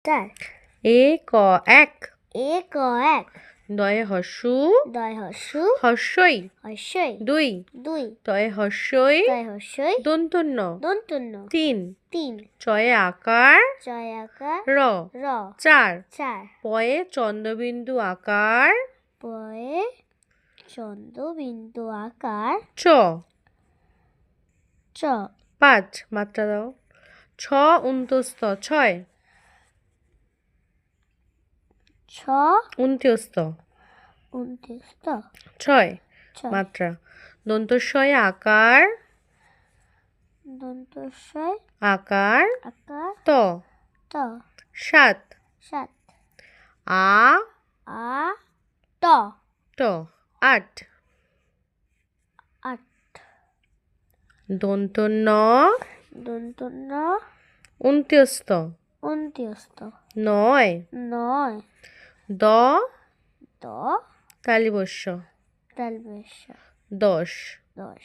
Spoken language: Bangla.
স্টার। এ ক এক। এ ক এক। দয়ে হস্যু। দয় হস্যু। হস্যই। হস্যই। দুই। দুই। তয়ে হস্যই। তয় হস্যই। দন্তন্য। দন্তন্য। তিন। তিন। চয়ে আকার। চয় আকার। র। র। চার। চার। পয়ে চন্দ্রবিন্দু আকার। পয়ে চন্দ্রবিন্দু আকার। চ। চ। পাঁচ। মাত্রা দাও। ছ উন্তস্ত ছয়। ছ উনত্যস্ত উনত্রিশত। ছয়। ছয়। মাত্রা। দন্তস্বয়ে আকার। দন্তস্বয় আকার। আকার। ত। ত। সাত। সাত। আ। আ ট। ট। আট। আট। দন্ত ন। দন্ত ন। উনত্যস্ত উনত্রিশত। নয়। নয়। দ। দ। তালিবস্য তালবেশ। দশ। দশ।